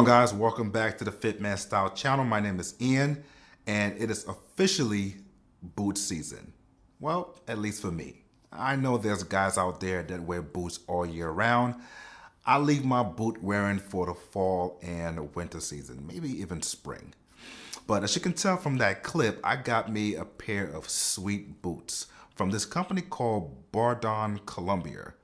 on, guys? Welcome back to the Fit Man Style channel. My name is Ian, and it is officially boot season. Well, at least for me. I know there's guys out there that wear boots all year round. I leave my boot wearing for the fall and winter season, maybe even spring. But as you can tell from that clip, I got me a pair of sweet boots from this company called Bordon Colombia.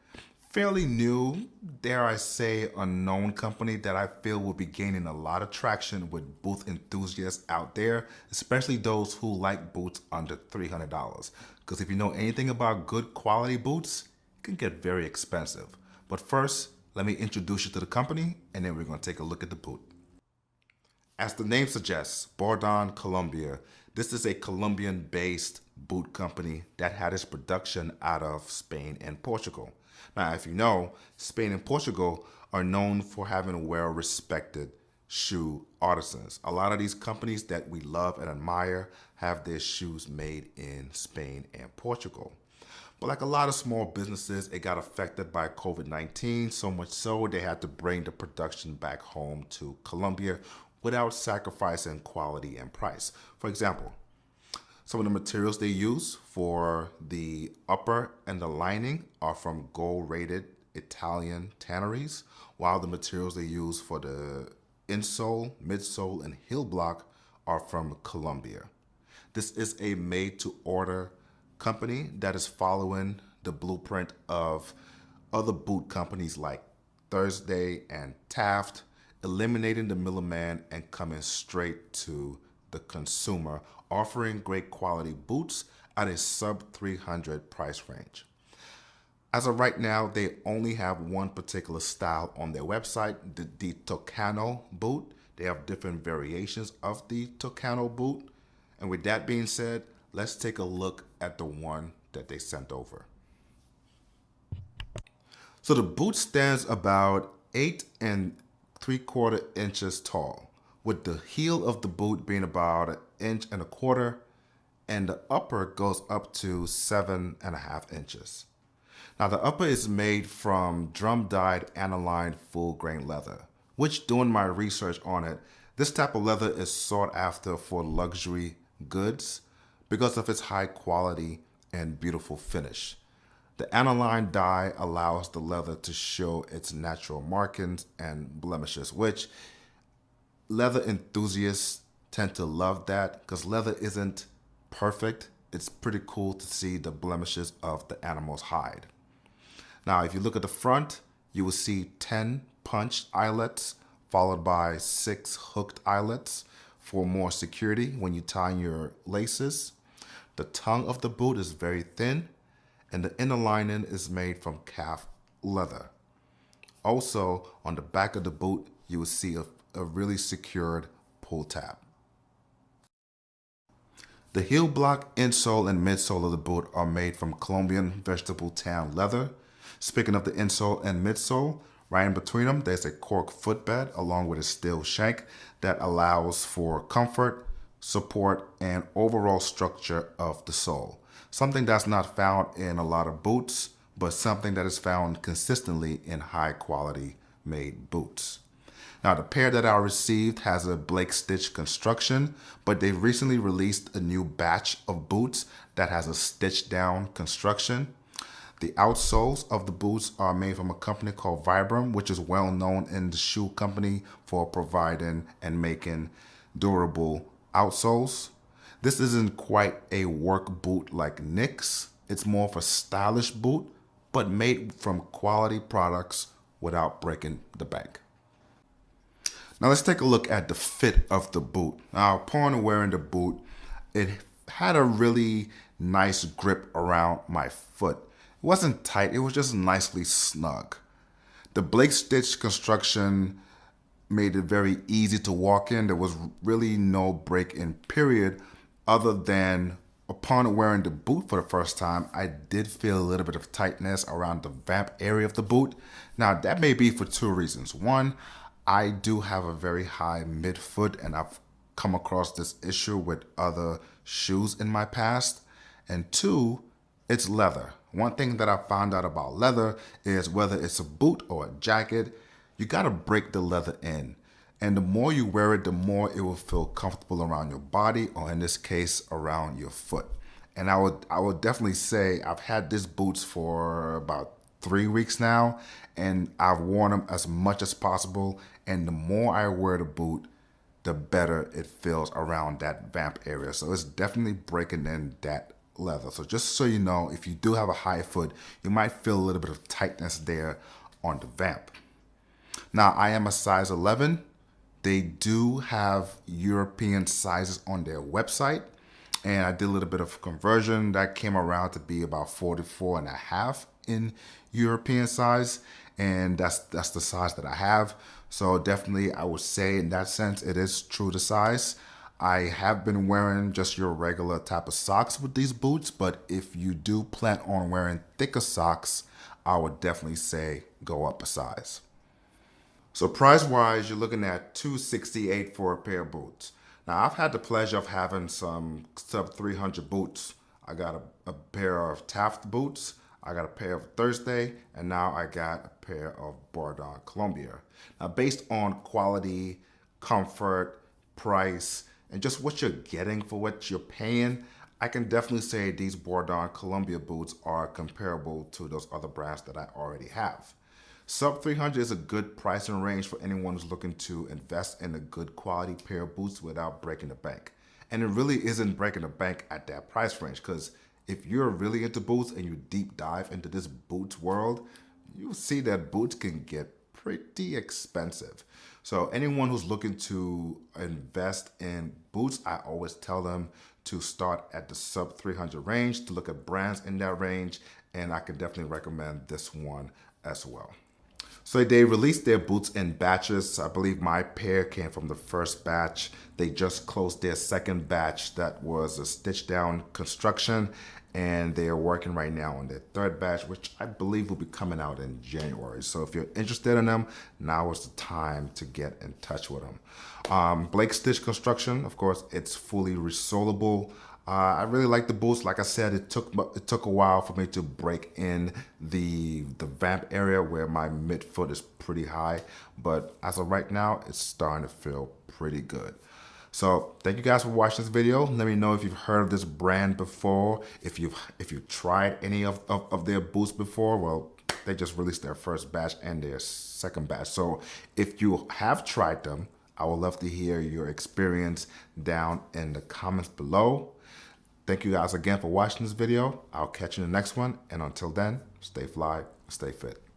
Fairly new, dare I say, unknown company that I feel will be gaining a lot of traction with boot enthusiasts out there, especially those who like boots under $300. Because if you know anything about good quality boots, it can get very expensive. But first, let me introduce you to the company, and then we're going to take a look at the boot. As the name suggests, Bordon Colombia, this is a Colombian-based boot company that had its production out of Spain and Portugal. Now, if you know, Spain and Portugal are known for having well-respected shoe artisans. A lot of these companies that we love and admire have their shoes made in Spain and Portugal. But like a lot of small businesses, it got affected by COVID-19, so much so they had to bring the production back home to Colombia without sacrificing quality and price. For example, some of the materials they use for the upper and the lining are from gold-rated Italian tanneries, while the materials they use for the insole, midsole, and heel block are from Colombia. This is a made-to-order company that is following the blueprint of other boot companies like Thursday and Taft, eliminating the middleman and coming straight to the consumer, offering great quality boots at a sub $300 price range. As of right now, they only have one particular style on their website, the Tukano boot. They have different variations of the Tukano boot. And with that being said, let's take a look at the one that they sent over. So the boot stands about 8 3/4 inches tall, with the heel of the boot being about 1 1/4 inches, and the upper goes up to 7.5 inches. Now the upper is made from drum-dyed aniline full-grain leather, which doing my research on it, this type of leather is sought after for luxury goods because of its high quality and beautiful finish. The aniline dye allows the leather to show its natural markings and blemishes, which leather enthusiasts tend to love that because leather isn't perfect. It's pretty cool to see the blemishes of the animal's hide. Now, if you look at the front, you will see 10 punched eyelets followed by 6 hooked eyelets for more security when you tie your laces. The tongue of the boot is very thin, and the inner lining is made from calf leather. Also, on the back of the boot, you will see a really secured pull tab. The heel block, insole, and midsole of the boot are made from Colombian vegetable tan leather. Speaking of the insole and midsole, right in between them, there's a cork footbed along with a steel shank that allows for comfort, support, and overall structure of the sole. Something that's not found in a lot of boots, but something that is found consistently in high quality made boots. Now the pair that I received has a Blake stitch construction, but they recently released a new batch of boots that has a stitched down construction. The outsoles of the boots are made from a company called Vibram, which is well known in the shoe company for providing and making durable outsoles. This isn't quite a work boot like Nick's. It's more of a stylish boot, but made from quality products without breaking the bank. Now let's take a look at the fit of the boot. Now upon wearing the boot, it had a really nice grip around my foot. It wasn't tight, it was just nicely snug. The Blake stitch construction made it very easy to walk in. There was really no break-in period, other than upon wearing the boot for the first time, I did feel a little bit of tightness around the vamp area of the boot. Now that may be for 2 reasons. One, I do have a very high midfoot, and I've come across this issue with other shoes in my past. And 2, it's leather. One thing that I found out about leather is whether it's a boot or a jacket, you gotta break the leather in. And the more you wear it, the more it will feel comfortable around your body, or in this case, around your foot. And I would definitely say I've had these boots for about 3 weeks now, and I've worn them as much as possible. And the more I wear the boot, the better it feels around that vamp area. So it's definitely breaking in that leather. So just so you know, if you do have a high foot, you might feel a little bit of tightness there on the vamp. Now, I am a size 11. They do have European sizes on their website, and I did a little bit of conversion. That came around to be about 44 and a half in European size, and that's the size that I have. So definitely I would say in that sense it is true to size. I have been wearing just your regular type of socks with these boots, but if you do plan on wearing thicker socks, I would definitely say go up a size. So price wise, you're looking at $268 for a pair of boots. Now I've had the pleasure of having some sub 300 boots. I got a pair of Taft boots, I got a pair of Thursday, and now I got a pair of Bordon Colombia. Now based on quality, comfort, price, and just what you're getting for what you're paying, I can definitely say these Bordon Colombia boots are comparable to those other brands that I already have. Sub 300 is a good pricing range for anyone who's looking to invest in a good quality pair of boots without breaking the bank. And it really isn't breaking the bank at that price range, because if you're really into boots and you deep dive into this boots world, you'll see that boots can get pretty expensive. So anyone who's looking to invest in boots, I always tell them to start at the sub 300 range, to look at brands in that range, and I can definitely recommend this one as well. So they released their boots in batches. I believe my pair came from the first batch. They just closed their second batch that was a stitch down construction, and they are working right now on their third batch, which I believe will be coming out in January. So if you're interested in them, now is the time to get in touch with them. Blake Stitch construction, of course, it's fully resolable. I really like the boots. Like I said, it took a while for me to break in the vamp area where my midfoot is pretty high, but as of right now, it's starting to feel pretty good. So thank you guys for watching this video. Let me know if you've heard of this brand before, if you've tried any of their boots before. Well, they just released their first batch and their second batch. So if you have tried them, I would love to hear your experience down in the comments below. Thank you guys again for watching this video. I'll catch you in the next one. And until then, stay fly, stay fit.